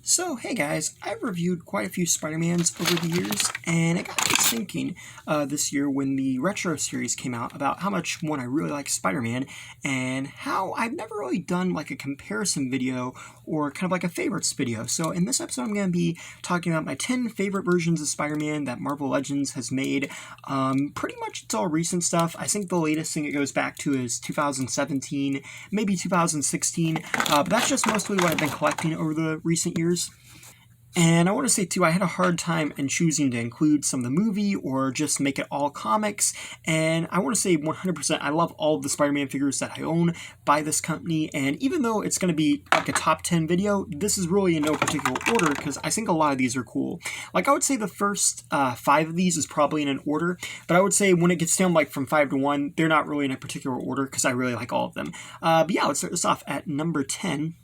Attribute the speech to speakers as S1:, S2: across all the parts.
S1: So, hey guys, I've reviewed quite a few Spider-Mans over the years, and it got me thinking this year when the Retro series came out about how much, one, I really like Spider-Man, and how I've never really done like a comparison video or kind of like a favorites video. So in this episode, I'm going to be talking about my 10 favorite versions of Spider-Man that Marvel Legends has made. Pretty much it's all recent stuff. I think the latest thing it goes back to is 2017, maybe 2016, but that's just mostly what I've been collecting over the recent years. And I want to say too, I had a hard time in choosing to include some of the movie or just make it all comics. And I want to say 100%, I love all of the Spider-Man figures that I own by this company. And even though it's going to be like a top 10 video, this is really in no particular order because I think a lot of these are cool. Like I would say the first 5 of these is probably in an order, but I would say when it gets down like from 5 to 1, they're not really in a particular order because I really like all of them. But yeah, let's start this off at number 10.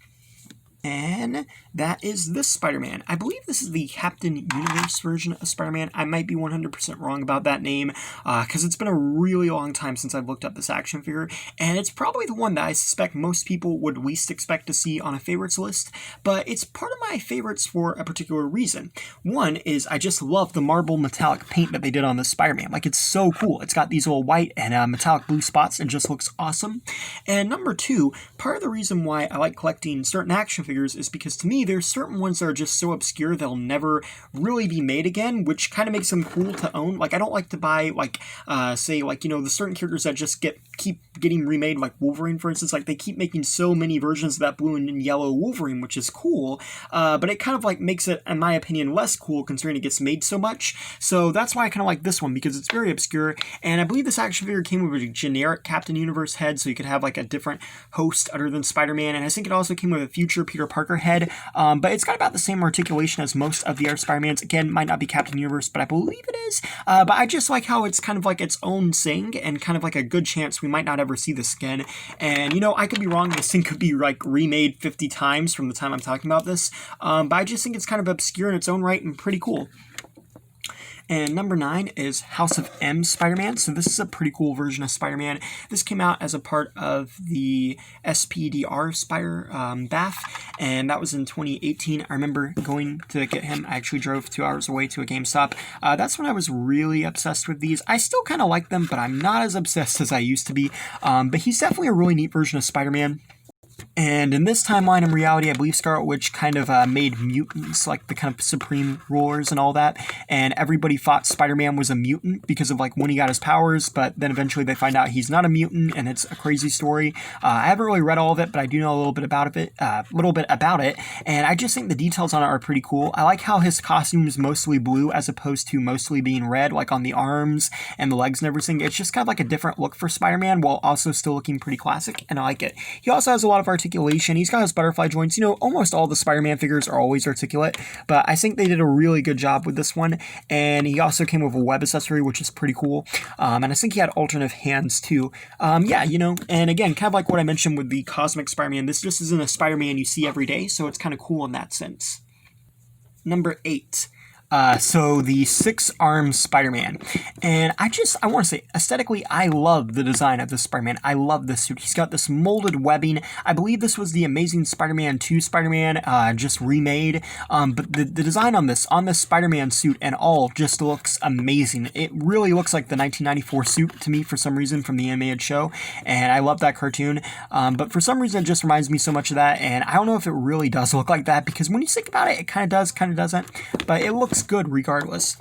S1: And that is this Spider-Man. I believe this is the Captain Universe version of Spider-Man. I might be 100% wrong about that name because it's been a really long time since I've looked up this action figure. And it's probably the one that I suspect most people would least expect to see on a favorites list. But it's part of my favorites for a particular reason. One is I just love the marble metallic paint that they did on this Spider-Man. Like, it's so cool. It's got these little white and metallic blue spots and just looks awesome. And number 2, part of the reason why I like collecting certain action figures is because to me there's certain ones that are just so obscure they'll never really be made again, which kind of makes them cool to own. Like I don't like to buy like say like, you know, the certain characters that just keep getting remade, like Wolverine for instance. Like they keep making so many versions of that blue and yellow Wolverine, which is cool, but it kind of like makes it, in my opinion, less cool considering it gets made so much. So that's why I kind of like this one, because it's very obscure. And I believe this action figure came with a generic Captain Universe head, so you could have like a different host other than Spider-Man. And I think it also came with a future Peter Parker head, but it's got about the same articulation as most of the other Spider-Mans. Again, might not be Captain Universe, but I believe it is. But I just like how it's kind of like its own thing, and kind of like a good chance we might not ever see this again. And you know, I could be wrong. This thing could be like remade 50 times from the time I'm talking about this. But I just think it's kind of obscure in its own right and pretty cool. And number 9 is House of M Spider-Man. So this is a pretty cool version of Spider-Man. This came out as a part of the SPDR Spider Bath, and that was in 2018. I remember going to get him. I actually drove 2 hours away to a GameStop. That's when I was really obsessed with these. I still kind of like them, but I'm not as obsessed as I used to be. But he's definitely a really neat version of Spider-Man. And in this timeline, in reality, I believe Scarlet Witch kind of made mutants, like the kind of supreme rulers and all that. And everybody thought Spider-Man was a mutant because of like when he got his powers, but then eventually they find out he's not a mutant, and it's a crazy story. I haven't really read all of it, but I do know a little bit about it. And I just think the details on it are pretty cool. I like how his costume is mostly blue as opposed to mostly being red, like on the arms and the legs and everything. It's just kind of like a different look for Spider-Man while also still looking pretty classic, and I like it. He also has a lot of articulation. He's got his butterfly joints. You know, almost all the Spider-Man figures are always articulate, but I think they did a really good job with this one. And he also came with a web accessory, which is pretty cool. And I think he had alternate hands too. Yeah, you know, and again, kind of like what I mentioned with the Cosmic Spider-Man, this just isn't a Spider-Man you see every day, so it's kind of cool in that sense. Number 8. So the 6-armed Spider-Man. And I want to say, aesthetically, I love the design of this Spider-Man. I love this suit. He's got this molded webbing. I believe this was the Amazing Spider-Man 2 Spider-Man, just remade. But the design on this Spider-Man suit and all just looks amazing. It really looks like the 1994 suit to me for some reason from the animated show. And I love that cartoon. But for some reason, it just reminds me so much of that. And I don't know if it really does look like that, because when you think about it, it kind of does, kind of doesn't. But it looks good regardless.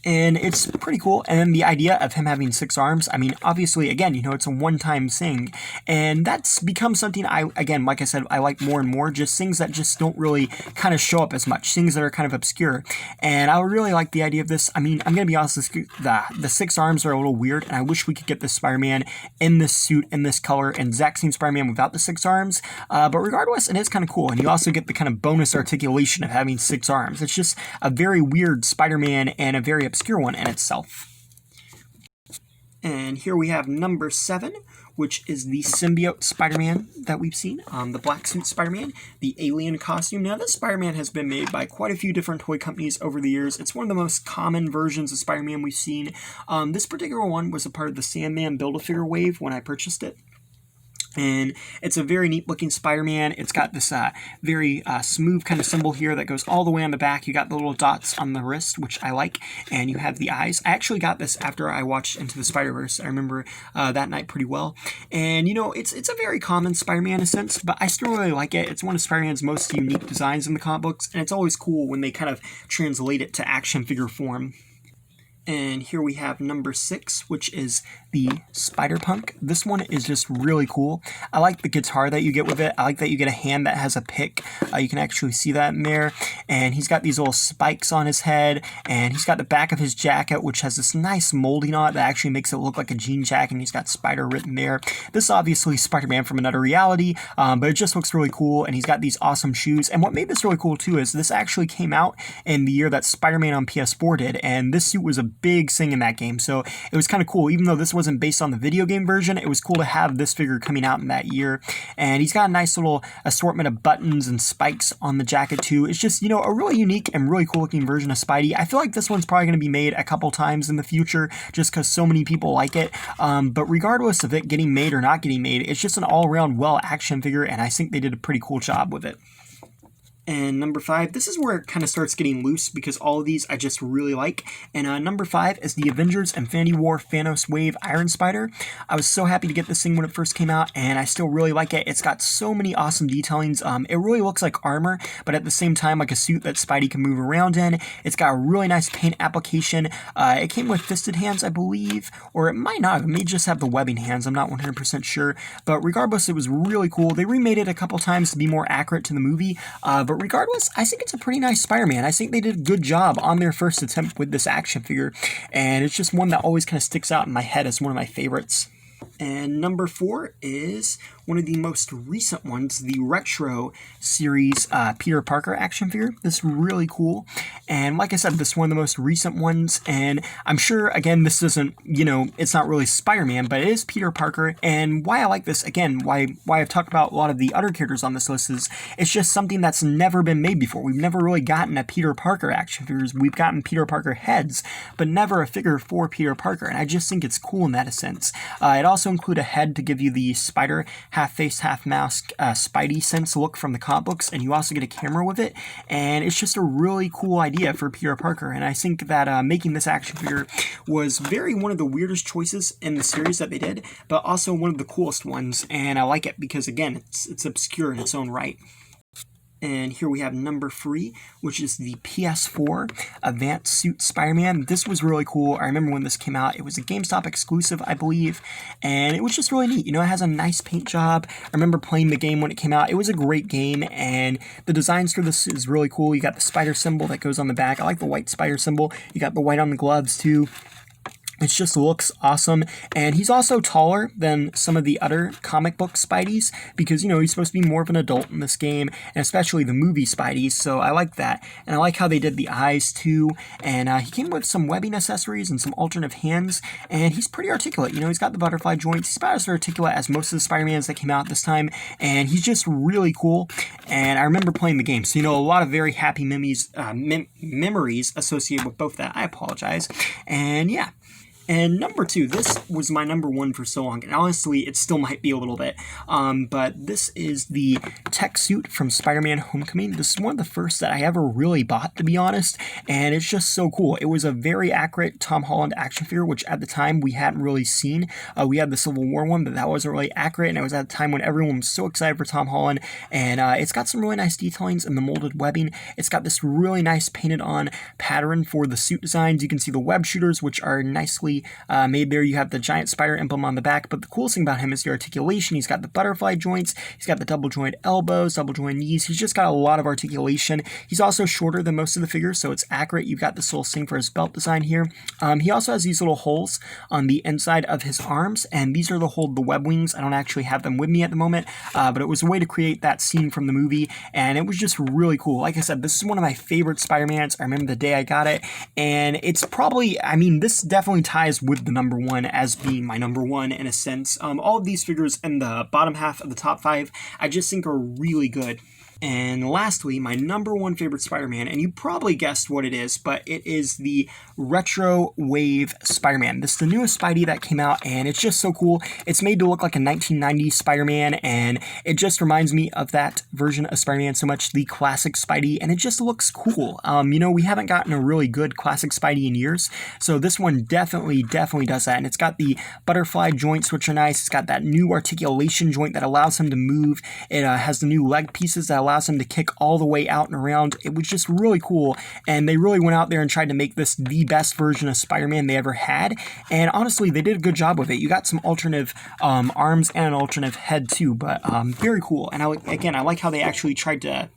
S1: And it's pretty cool. And then the idea of him having 6 arms, I mean, obviously, again, you know, it's a one-time thing. And that's become something again, like I said, I like more and more. Just things that just don't really kind of show up as much. Things that are kind of obscure. And I really like the idea of this. I mean, I'm going to be honest, the 6 arms are a little weird. And I wish we could get this Spider-Man in this suit, in this color, and exact same Spider-Man without the 6 arms. But regardless, it is kind of cool. And you also get the kind of bonus articulation of having 6 arms. It's just a very weird Spider-Man and a very obscure one in itself. And here we have number 7, which is the Symbiote Spider-Man that we've seen. The black suit Spider-Man, the alien costume. Now, this Spider-Man has been made by quite a few different toy companies over the years. It's one of the most common versions of Spider-Man we've seen. This particular one was a part of the Sandman Build-A-Figure wave when I purchased it. And it's a very neat looking Spider-Man. It's got this very smooth kind of symbol here that goes all the way on the back. You got the little dots on the wrist, which I like, and you have the eyes. I actually got this after I watched Into the Spider-Verse. I remember that night pretty well. And, you know, it's a very common Spider-Man in a sense, but I still really like it. It's one of Spider-Man's most unique designs in the comic books, and it's always cool when they kind of translate it to action figure form. And here we have number 6, which is the Spider-Punk. This one is just really cool. I like the guitar that you get with it. I like that you get a hand that has a pick. You can actually see that in there. And he's got these little spikes on his head. And he's got the back of his jacket, which has this nice molding on it that actually makes it look like a jean jacket. And he's got Spider written there. This is obviously Spider-Man from another reality, but it just looks really cool. And he's got these awesome shoes. And what made this really cool, too, is this actually came out in the year that Spider-Man on PS4 did. And this suit was a big thing in that game, so it was kind of cool. Even though this wasn't based on the video game version, it was cool to have this figure coming out in that year. And he's got a nice little assortment of buttons and spikes on the jacket too. It's just, you know, a really unique and really cool looking version of Spidey. I feel like this one's probably going to be made a couple times in the future just because so many people like it. But regardless of it getting made or not getting made, it's just an all-around well action figure, and I think they did a pretty cool job with it. And number 5, this is where it kind of starts getting loose because all of these I just really like. And number 5 is the Avengers Infinity War Thanos Wave Iron Spider. I was so happy to get this thing when it first came out, and I still really like it. It's got so many awesome detailings. It really looks like armor, but at the same time like a suit that Spidey can move around in. It's got a really nice paint application. It came with fisted hands, I believe, or it might not. It may just have the webbing hands. I'm not 100% sure. But regardless, it was really cool. They remade it a couple times to be more accurate to the movie, but regardless, I think it's a pretty nice Spider-Man. I think they did a good job on their first attempt with this action figure, and it's just one that always kind of sticks out in my head as one of my favorites. And number 4 is one of the most recent ones, the Retro Series Peter Parker action figure. This is really cool. And like I said, this is one of the most recent ones. And I'm sure, again, this isn't, you know, it's not really Spider-Man, but it is Peter Parker. And why I like this, again, why I've talked about a lot of the other characters on this list is it's just something that's never been made before. We've never really gotten a Peter Parker action figures. We've gotten Peter Parker heads, but never a figure for Peter Parker. And I just think it's cool in that sense. It also includes a head to give you the spider, half face, half mask, Spidey sense look from the comic books, and you also get a camera with it, and it's just a really cool idea for Peter Parker, and I think that making this action figure was one of the weirdest choices in the series that they did, but also one of the coolest ones, and I like it because, again, it's obscure in its own right. And here we have number 3, which is the PS4 Advanced Suit Spider-Man. This was really cool. I remember when this came out. It was a GameStop exclusive, I believe, and it was just really neat. You know, it has a nice paint job. I remember playing the game when it came out. It was a great game, and the designs for this is really cool. You got the spider symbol that goes on the back. I like the white spider symbol. You got the white on the gloves, too. It just looks awesome, and he's also taller than some of the other comic book Spideys because, you know, he's supposed to be more of an adult in this game, and especially the movie Spideys, so I like that. And I like how they did the eyes, too, and he came with some webbing accessories and some alternative hands, and he's pretty articulate. You know, he's got the butterfly joints. He's about as articulate as most of the Spider-Mans that came out this time, and he's just really cool, and I remember playing the game, so, you know, a lot of very happy memories associated with both that. I apologize, and yeah. And number 2, this was my number 1 for so long, and honestly, it still might be a little bit, but this is the tech suit from Spider-Man Homecoming. This is one of the first that I ever really bought, to be honest, and it's just so cool. It was a very accurate Tom Holland action figure, which at the time we hadn't really seen. We had the Civil War one, but that wasn't really accurate, and it was at a time when everyone was so excited for Tom Holland, and it's got some really nice detailings in the molded webbing. It's got this really nice painted on pattern for the suit designs. You can see the web shooters, which are nicely made there. You have the giant spider emblem on the back, but the coolest thing about him is the articulation. He's got the butterfly joints, he's got the double joint elbows, double joint knees. He's just got a lot of articulation. He's also shorter than most of the figures, so it's accurate. You've got this little thing for his belt design here. He also has these little holes on the inside of his arms, and these are to hold the web wings. I don't actually have them with me at the moment, but it was a way to create that scene from the movie, and it was just really cool. Like I said, this is one of my favorite Spider-Mans. I remember the day I got it, and it's probably, I mean, this definitely ties with the number 1 as being my number 1 in a sense. All of these figures in the bottom half of the top 5, I just think are really good. And lastly, my number one favorite Spider-Man, and you probably guessed what it is, but it is the Retro Wave Spider-Man. This is the newest Spidey that came out, and it's just so cool. It's made to look like a 1990s Spider-Man, and it just reminds me of that version of Spider-Man so much, the classic Spidey, and it just looks cool. We haven't gotten a really good classic Spidey in years, so this one definitely does that, and it's got the butterfly joints, which are nice. It's got that new articulation joint that allows him to move. It has the new leg pieces that allows him to kick all the way out and around. It was just really cool, and they really went out there and tried to make this the best version of Spider-Man they ever had, and honestly, they did a good job with it. You got some alternative arms and an alternative head too, but very cool. And I like how they actually tried to,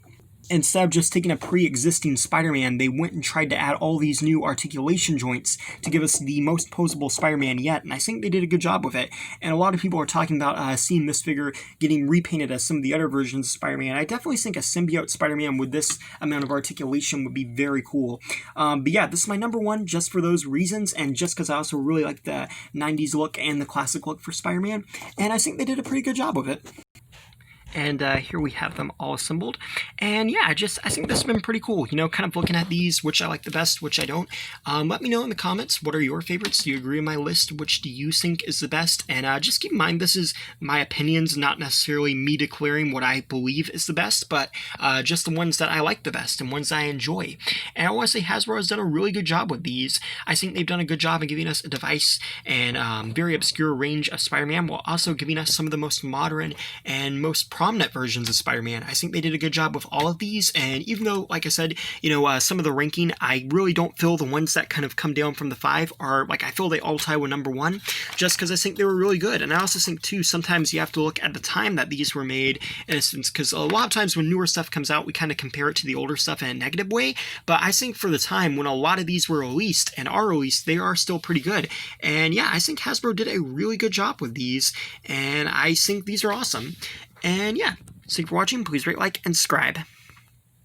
S1: instead of just taking a pre-existing Spider-Man, they went and tried to add all these new articulation joints to give us the most posable Spider-Man yet, and I think they did a good job with it. And a lot of people are talking about seeing this figure getting repainted as some of the other versions of Spider-Man. I definitely think a symbiote Spider-Man with this amount of articulation would be very cool. But yeah, this is my number one just for those reasons, and just because I also really like the 90s look and the classic look for Spider-Man, and I think they did a pretty good job of it. And here we have them all assembled. And yeah, I think this has been pretty cool. Kind of looking at these, which I like the best, which I don't. Let me know in the comments, what are your favorites? Do you agree with my list? Which do you think is the best? And just keep in mind, this is my opinions, not necessarily me declaring what I believe is the best, but just the ones that I like the best and ones I enjoy. And I want to say Hasbro has done a really good job with these. I think they've done a good job of giving us a device and very obscure range of Spider-Man, while also giving us some of the most modern and most prominent versions of Spider-Man. I think they did a good job with all of these, and even though, like I said, some of the ranking, I really don't feel the ones that kind of come down from the 5 are, I feel they all tie with number 1, just because I think they were really good. And I also think, too, sometimes you have to look at the time that these were made, in a sense, because a lot of times when newer stuff comes out, we kind of compare it to the older stuff in a negative way, but I think for the time when a lot of these were released and are released, they are still pretty good. And yeah, I think Hasbro did a really good job with these, and I think these are awesome. And yeah, thank you for watching. Please rate, like, and subscribe.